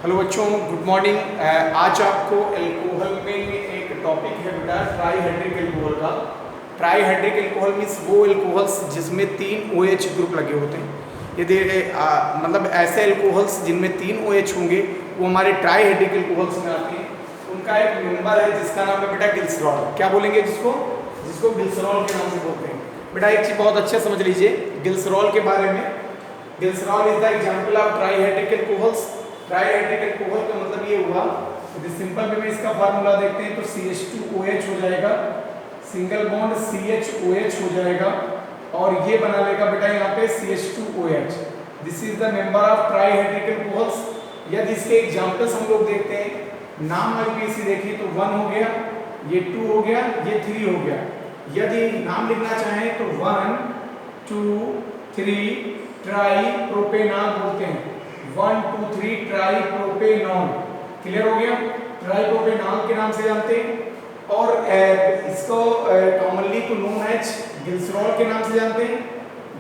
Hello बच्चों, good morning. आज आपको एल्कोहल में एक टॉपिक है बेटा ट्राईहाइड्रिक एल्कोहल का। ट्राईहाइड्रिक एल्कोहल मीन्स वो एल्कोहल्स जिसमें 3 OH ग्रुप लगे होते हैं। यदि मतलब ऐसे एल्कोहल्स जिनमें 3 OH होंगे वो हमारे ट्राईहाइड्रिक एल्कोहल्स में आते हैं। उनका एक मेंबर है जिसका नाम है बेटा ग्लिसरॉल। क्या बोलेंगे जिसको ग्लिसरॉल के नाम से बोलते हैं। बेटा एक चीज़ बहुत अच्छे समझ लीजिए ग्लिसरॉल के बारे में। Glycerol is the example of trihydric alcohols. Trihydric alcohol का मतलब ये हुआ, यदि सिंपल वे में इसका फार्मूला देखते हैं तो CH2OH हो जाएगा, सिंगल बॉन्ड CHOH हो जाएगा और ये बना लेगा बेटा यहाँ पे CH2OH। This is the member of trihydric alcohols. यदि इसके एग्जांपल्स हम लोग देखते हैं, नाम IUPAC देखिए तो 1 हो गया, ये 2 हो गया, ये 3 हो गया। यदि नाम लिखना चाहें तो 1 2 3 ट्राई प्रोपेनॉल बोलते हैं। 1 2 3 ट्राई प्रोपेनॉल। क्लियर हो गया। ट्राई प्रोपेनॉल के नाम से जानते हैं और इसको कॉमनली तो नोन एज ग्लिसरॉल के नाम से जानते हैं,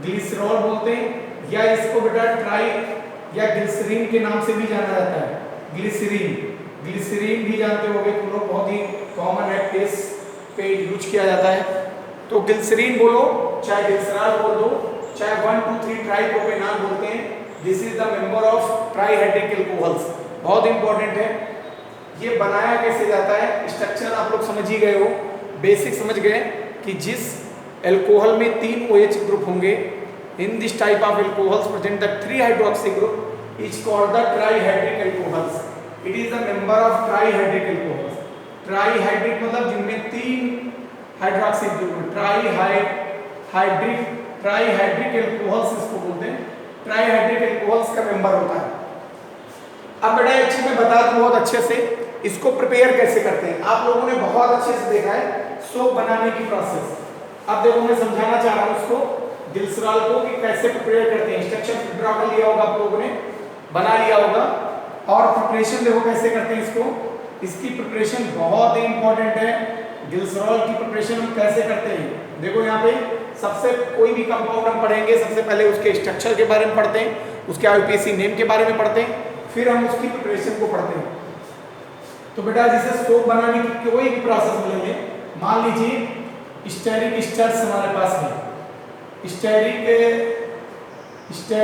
ग्लिसरॉल बोलते हैं, या इसको बेटा ट्राई या ग्लिसरीन के नाम से भी जाना जाता है। ग्लिसरीन भी जानते होंगे तुम लोग, बहुत ही कॉमन है, टेस्ट पे यूज किया जाता है। तो ग्लिसरीन बोलो चाहे ग्लिसरॉल बोल दो, चाहे 1 2 3 ट्राई प्रोपेनॉल बोलते हैं। This is the member of trihydric alcohols. बहुत इंपॉर्टेंट है। ये बनाया कैसे जाता है, स्ट्रक्चर आप लोग समझ ही गए हो, बेसिक समझ गए कि जिस एल्कोहल में 3 OH ग्रुप होंगे, in this type of alcohols present the 3 hydroxy group is called the trihydric alcohols. It is the member of trihydric alcohols. Trihydric मतलब जिनमें 3 हाइड्रोक्सी ग्रुप, ट्राईहाइड्रिक एल्कोहल्स इसको बोलते हैं। ट्राईहाइड्रिक एल्कोहल्स का member होता है। अब बेटा एक चीज मैं बता दूं बहुत अच्छे से, इसको प्रिपेयर कैसे करते हैं। आप लोगों ने बहुत अच्छे से देखा है सोप बनाने की प्रोसेस। अब देखो मैं समझाना चाह रहा हूं उसको, ग्लिसरॉल को, कि कैसे प्रिपेयर करते हैं। स्ट्रक्चर ड्रा कर लिया होगा, आप लोगों ने बना लिया होगा, और प्रिपरेशन देखो कैसे करते हैं इसको। इसकी प्रिपरेशन बहुत ही इंपॉर्टेंट है। ग्लिसरॉल की प्रिपरेशन हम कैसे करते हैं, देखो यहाँ पे सबसे कोई भी कंपाउंड हम पढ़ेंगे सबसे पहले उसके स्ट्रक्चर के बारे में पढ़ते हैं, उसके IUPAC नेम के बारे में पढ़ते हैं, फिर हम उसकी प्रिपरेशन को पढ़ते हैं। तो बेटा जैसे सोप बनाने की कोई भी प्रोसेस लेंगे, मान लीजिए स्टेरिक स्टर्स हमारे पास है, स्टेरिक स्टर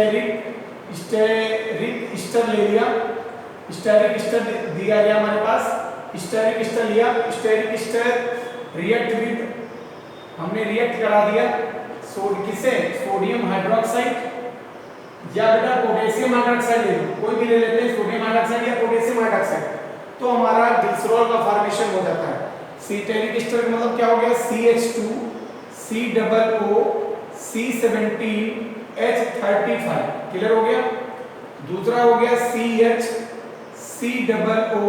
ले लिया, स्टेरिक स्टर दिया गया हमारे पास, स्टेरिक स्टर लिया, स्टेरिक स्टर रिएक्ट विद, हमने रिएक्ट करा दिया किसे, सोडियम हाइड्रोक्साइड या बेटा पोटेशियम हाइड्रोक्साइड ले लो, कोई भी ले लेते हैं, सोडियम हाइड्रोक्साइड या पोटेशियम हाइड्रोक्साइड, तो हमारा ग्लिसरॉल का फॉर्मेशन हो जाता है। स्टेरिक स्टर का मतलब क्या हो गया, CH2 COO C17H35। क्लियर हो गया। दूसरा हो गया CH COO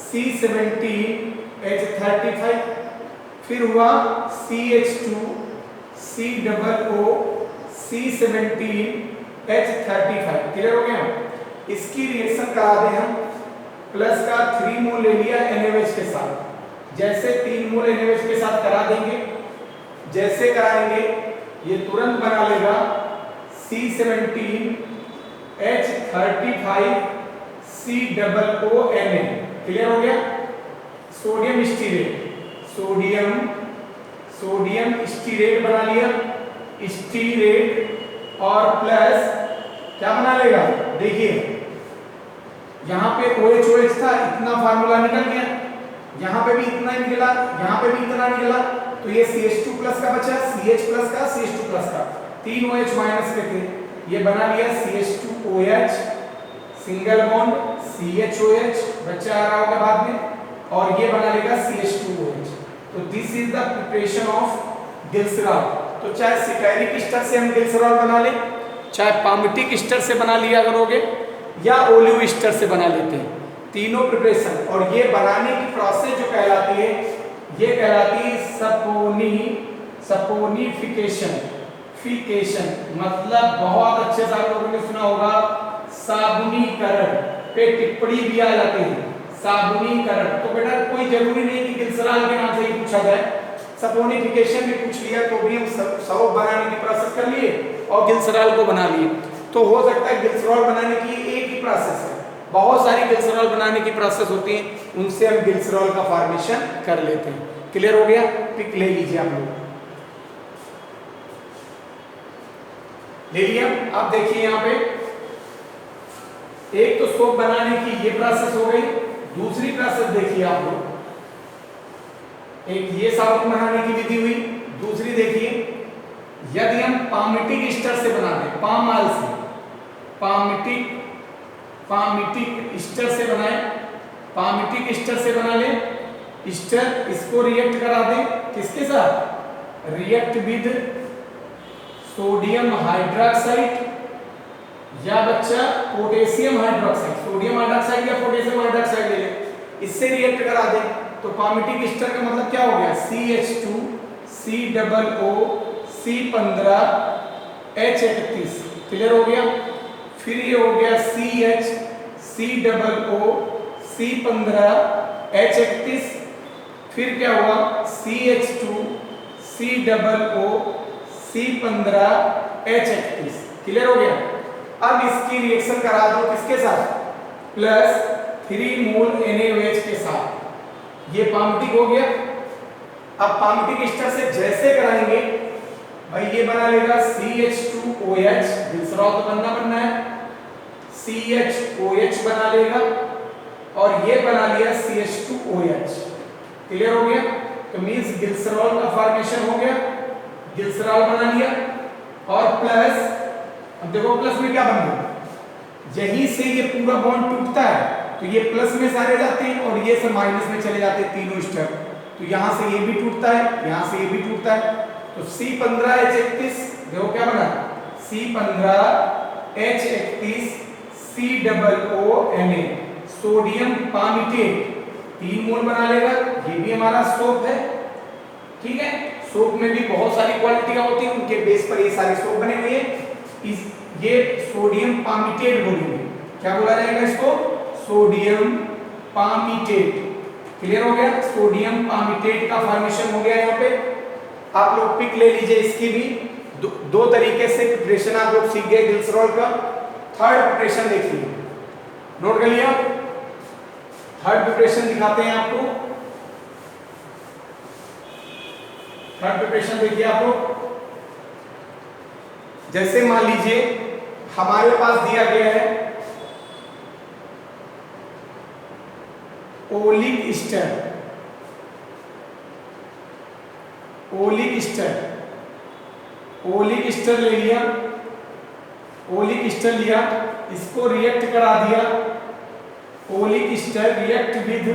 C17H35, फिर हुआ CH2 COO C17H35। क्लियर हो गया। इसकी रिएक्शन करा दें हम, प्लस का 3 मोल ले लिया NaOH के साथ, जैसे 3 मोल NaOH के साथ करा देंगे, जैसे कराएंगे ये तुरंत बना लेगा C17H35 COONA। क्लियर हो गया। सोडियम स्टीरेट बना लिया, स्टीरेट, और प्लस क्या बना लेगा, देखिए यहाँ पे OH था, इतना फार्मूला निकल गया, यहाँ पे भी इतना निकला, यहाँ पे भी इतना निकला, तो ये CH2 प्लस का बचा, CH प्लस का, CH2 प्लस का, 3 OH माइनस के थे, ये बना लिया CH2OH, सिंगल बॉन्ड CHOH बच्चा आ रहा होगा बाद में, और ये बना लेगा CH2OH। तो this is the preparation of glycerol. तो चाहे स्टेरिक स्टर से हम ग्लिसरॉल बना ले, चाहे पामिटिक स्टर से बना लिया करोगे, या ओलिव स्टर से बना लेते हैं, तीनों प्रिपरेशन। और ये बनाने की प्रोसेस जो कहलाती है, ये कहलाती है सपोनिफिकेशन। मतलब बहुत अच्छे से आप लोगों ने सुना होगा, साबुनीकरण पे टिप्पणी भी आ जाती है, साबुनीकरण। तो बेटा कोई जरूरी नहीं कि ग्लिसरॉल के नाम से ही पूछा जाए, सपोनिफिकेशन भी पूछ लिया तो भी हम सोप बनाने की प्रोसेस कर लिए और ग्लिसरॉल को बना लिए। तो हो सकता है ग्लिसरॉल बनाने की एक ही प्रोसेस है, बहुत सारी ग्लिसरॉल बनाने की प्रोसेस होती है, उनसे हम ग्लिसरॉल का फॉर्मेशन कर लेते हैं। क्लियर हो गया? पिक ले लीजिए आप लोग, ले लिया। अब देखिए यहाँ पे एक तो सोप बनाने की ये प्रोसेस हो गई, दूसरी प्रोसेस देखिए आप लोग, एक ये साबुन बनाने की विधि हुई, दूसरी देखिए यदि हम पामिटिक ईस्टर से बना दें, पाम ऑयल से, पामिटिक ईस्टर से बनाए, पामिटिक ईस्टर से बना ले, ईस्टर इसको रिएक्ट करा दें किसके साथ, रिएक्ट विद सोडियम हाइड्रोक्साइड या बच्चा पोटेशियम हाइड्रोक्साइड, सोडियम हाइड्रोक्साइड या पोटेशियम हाइड्रोक्साइड ले लें, इससे रिएक्ट करा दें तो पामिटिक ईस्टर का मतलब क्या हो गया, CH2 COO C15H31। क्लियर हो गया? फिर ये हो गया CH COO C15H31, फिर क्या हुआ CH2 COO C15H31। क्लियर हो गया? अब इसकी रिएक्शन करा दो किसके साथ, प्लस 3 मोल NaOH के साथ, ये पामिटिक हो गया। अब पामिटिक ईस्टर से जैसे कराएंगे भाई, ये बना लेगा CH2OH, ग्लिसरॉल तो बनना है, CHOH बना लेगा, और ये बना लिया CH2OH। क्लियर हो गया? तो मींस ग्लिसरॉल का फॉर्मेशन हो गया, ग्लिसरॉल बना लिया, और प्लस, अब देखो प्लस में क्या बन गया, यहीं से ये पूरा बॉन्ड टूटता है तो ये प्लस में सारे जाते हैं और ये सब माइनस में चले जाते हैं, तीनों ईस्टर। तो यहाँ से ये भी टूटता है, यहाँ से ये भी टूटता है, तो C15H31 देखो क्या बना, C15H31 COONA, सोडियम पामिटेट, 3 मोल बना लेगा। ये भी हमारा सोप है, ठीक है। सोप में भी बहुत सारी क्वालिटियां होती हैं, उनके बेस पर ये सारे सोप बने हुए हैं। ये सोडियम पामिटेट बोलेंगे, क्या बोला जाएगा इसको, सोडियम पामिटेट। क्लियर हो गया? सोडियम पामिटेट का फॉर्मेशन हो गया। यहाँ पे आप लोग पिक ले लीजिए, इसकी भी दो तरीके से प्रिपरेशन आप लोग सीख गए ग्लिसरॉल का। थर्ड प्रिपरेशन देखिए, नोट कर लिया, थर्ड प्रिपरेशन दिखाते हैं आपको। थर्ड प्रिपरेशन देखिए आप लोग, जैसे मान लीजिए हमारे पास दिया गया है ओलिक ईस्टर, ओलिक ईस्टर ले लिया, ओलिक ईस्टर लिया, इसको रिएक्ट करा दिया, oleic ester react with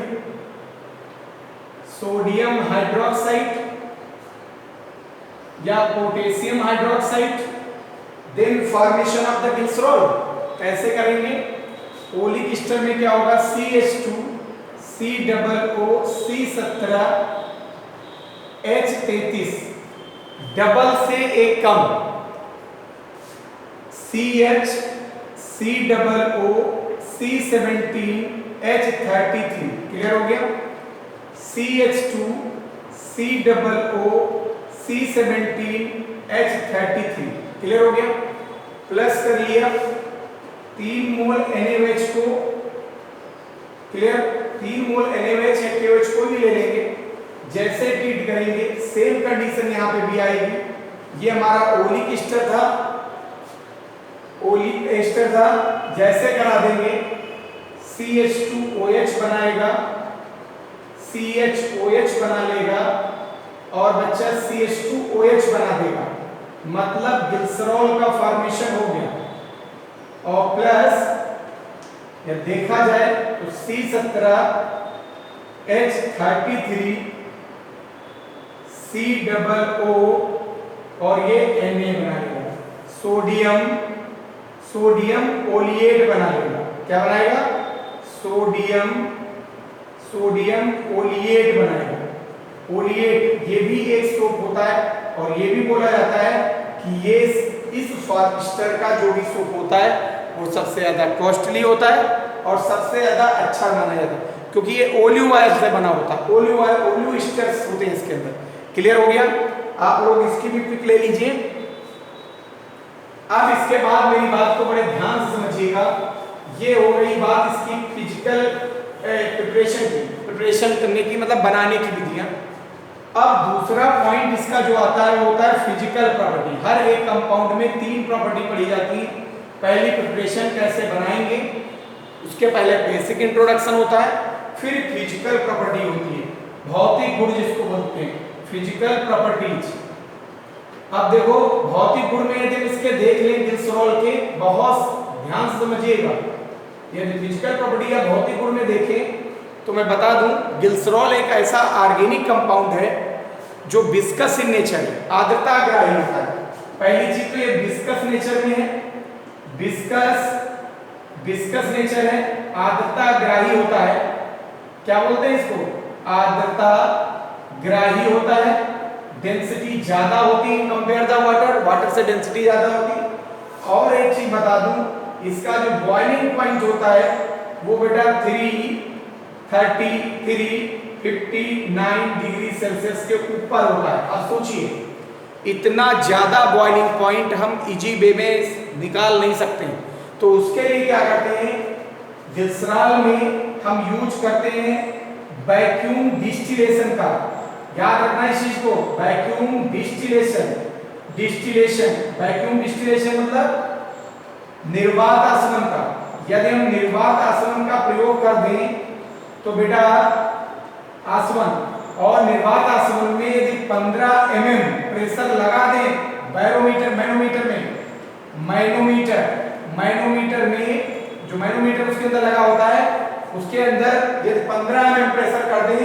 sodium hydroxide या potassium hydroxide, then formation of the glycerol. कैसे करेंगे, ओलिक ईस्टर में क्या होगा, CH2 COO C17H33, डबल से एक कम, CH COO C17H33। क्लियर हो गया? CH2 COO C17H33। क्लियर हो गया? प्लस कर लिया 3 मोल NaOH को, क्लियर, 3 मोल NaOH या KOH को भी ले लेंगे, जैसे ट्रीट करेंगे सेम कंडीशन यहाँ पे भी आएगी। ये हमारा ओलिक ईस्टर था, ओलिक ईस्टर था, जैसे करा देंगे CH2OH बनाएगा, CHOH बना लेगा, और बच्चा CH2OH बना देगा, मतलब ग्लिसरॉल का फॉर्मेशन हो गया। और प्लस या देखा जाए तो C17H33 COO और ये Na बना लेगा, सोडियम ओलिएट बना लेगा। क्या बनाएगा, सोडियम ओलिएट बनाएगा। ओलिएट ये भी एक सोप होता है, और ये भी बोला जाता है कि ये इस ईस्टर का जो भी सोप होता है वो सबसे ज्यादा कॉस्टली होता है और सबसे ज्यादा अच्छा माना जाता है, क्योंकि ये ओलिव ऑयल से बना होता है, ओलिव ईस्टर्स होते हैं इसके अंदर। क्लियर हो गया? आप लोग इसकी भी पिक ले लीजिए। अब इसके बाद मेरी बात को बड़े ध्यान से समझिएगा, ये हो गई बात इसकी फिजिकल प्रिपरेशन की, प्रिपरेशन करने की मतलब बनाने की विधियां। अब दूसरा पॉइंट इसका जो आता है वो होता है फिजिकल प्रॉपर्टी। हर एक कंपाउंड में 3 प्रॉपर्टी पढ़ी जाती है। पहली प्रिपरेशन कैसे बनाएंगे, उसके पहले बेसिक इंट्रोडक्शन होता है, फिर फिजिकल प्रॉपर्टी होती है, भौतिक गुण जिसको बोलते हैं, फिजिकल प्रॉपर्टीज। अब देखो भौतिक गुण में यदि इसके देख लें ग्लिसरॉल के, बहुत ध्यान से समझिएगा, यदि फिजिकल प्रॉपर्टी या भौतिक गुण में देखें तो मैं बता दूं ग्लिसरॉल एक ऐसा ऑर्गेनिक कंपाउंड है जो विस्कस इन नेचर है, आर्द्रताग्राही होता है। पहली चीज तो ये विस्कस नेचर में है, विस्कस नेचर है, आर्द्रताग्राही होता है। क्या बोलते हैं इसको, आर्द्रताग्राही होता है, डेंसिटी ज्यादा होती है कंपेयर द वाटर, वाटर से डेंसिटी ज्यादा होती है। और एक चीज बता दूं, इसका जो बॉइलिंग पॉइंट होता है वो बेटा 59 डिग्री सेल्सियस के ऊपर होता है। अब सोचिए इतना ज्यादा बॉइलिंग पॉइंट हम इजी वे में निकाल नहीं सकते, तो उसके लिए क्या करते हैं, ग्लिसरॉल में हम यूज करते हैं वैक्यूम डिस्टिलेशन का। याद रखना इस चीज को, वैक्यूम डिस्टिलेशन, वैक्यूम डिस्टिलेशन मतलब निर्वात आसवन का। यदि हम निर्वात आसवन का प्रयोग कर दें तो बेटा आसवन और निर्वात आसवन में यदि 15 mm प्रेशर लगा दें बैरोमीटर, मैनोमीटर में जो मैनोमीटर उसके अंदर लगा होता है, उसके अंदर यदि 15 mm प्रेशर कर दें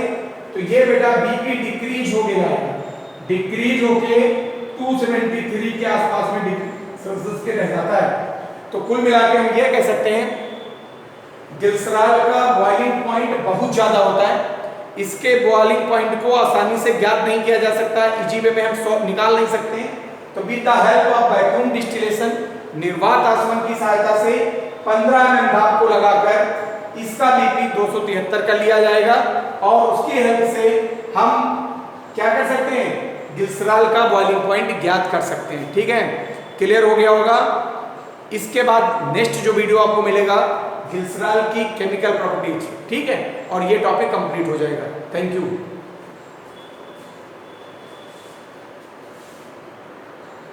तो ये बेटा बीपी डिक्रीज हो गया, डिक्रीज होके 273 के आसपास में डिग्री सेल्सियस के रह जाता है। तो कुल मिलाकर हम ये कह सकते हैं ग्लिसरॉल का बॉइलिंग पॉइंट बहुत ज्यादा होता है। इसके बॉइलिंग पॉइंट को आसानी से ज्ञात नहीं किया जा सकता, इजी वे में हम निकाल नहीं सकते हैं। तो with the help of vacuum distillation, निर्वात आसवन की सहायता से 15 mm भाप को लगाकर इसका बीपी 273 कर लिया जाएगा और उसकी हेल्प से हम क्या कर सकते हैं, ग्लिसरॉल का बॉइलिंग पॉइंट ज्ञात कर सकते हैं। ठीक है, क्लियर हो गया होगा। इसके बाद नेक्स्ट जो वीडियो आपको मिलेगा ग्लिसरॉल की केमिकल प्रॉपर्टीज, ठीक है, और ये टॉपिक कंप्लीट हो जाएगा। Thank you.